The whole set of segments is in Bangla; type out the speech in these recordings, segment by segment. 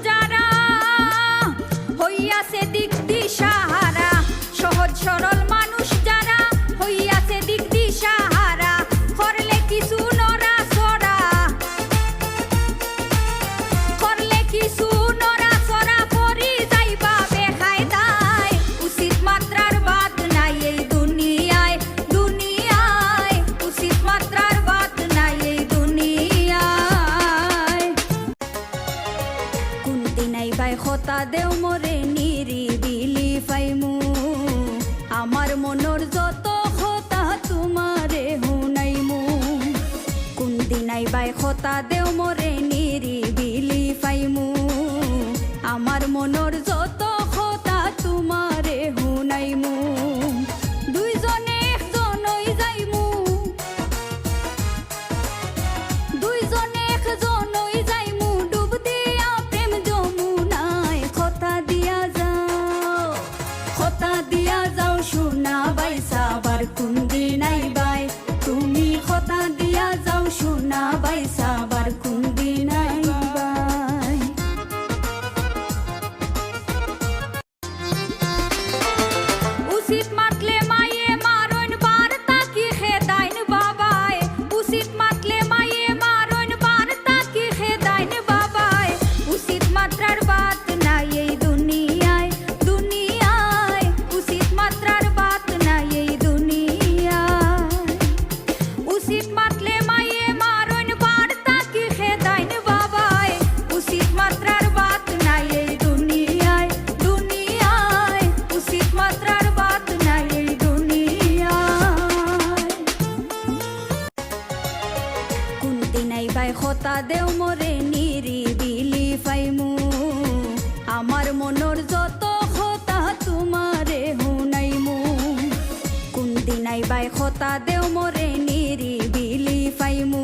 যারা হইয়াছে দিক দিশাহারা, সহজ সরল মানুষ যারা হইয়াছে দিক দিশাহারা, করলে কিছু নড়া চড়া, করলে কিছু নড়া চড়া পরি যাইবা বেকায়দায়। উচিত মাত্রার বাদ নাই এই দুনিয়ায়, দুনিয়ায় উচিত মাত্রার বাদ নাই এই দুনিয়ায়। কোন দিনাই বাই হতা দেও মরে নিরিবিলি পাইমু, আমার মনের যত হতা তোমারে হুনাইমু। কোন দিনাই বাই হতা দেও মরে নিরিবিলি পাইমু, আমার মনের যত হতা তোমারে হুনাইমু। দুইজনে একজন হই যাইমু, দুইজনে একজন হই যাইমু, ডুব দিয়া প্রেম যমুনায়। কথা দিয়া যাও, কথা দিয়া যাও সোনা বাইসা আবার কোন দিনাই বাই, তুমি কথা দিয়া যাও সোনা বাইসা আবার কোন দিনাই বাই। উচিত মাতলে মায়ে মারণ বার্তা কি খেদাইন বাবায়, উচিত মাতলে মায়ে মারণ বার্তা কি খেদাইন বাবায়। উচিত মাত্রার বাত নাই এই দুনিয়ায়, দুনিয়ায় উচিত মাত্রার বাত নাই এই দুনিয়ায়। উচিত মাতলে মায়ে মারণ বার্তা কি খেদাইন বাবায়, উচিত মাত্রার বাত নাই এই দুনিয়ায়, দুনিয়ায় উচিত মাত্রার বাত নাই এই দুনিয়ায়। কোন দিনাই বাই হতা দেও মরে নিরিবিলি পাইমু, আমার মনের যত হতা তোমারে হুনাইমু। কোন দিনাই বাই হতা দেও মরে নিরিবিলি পাইমু,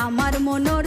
আমার মনের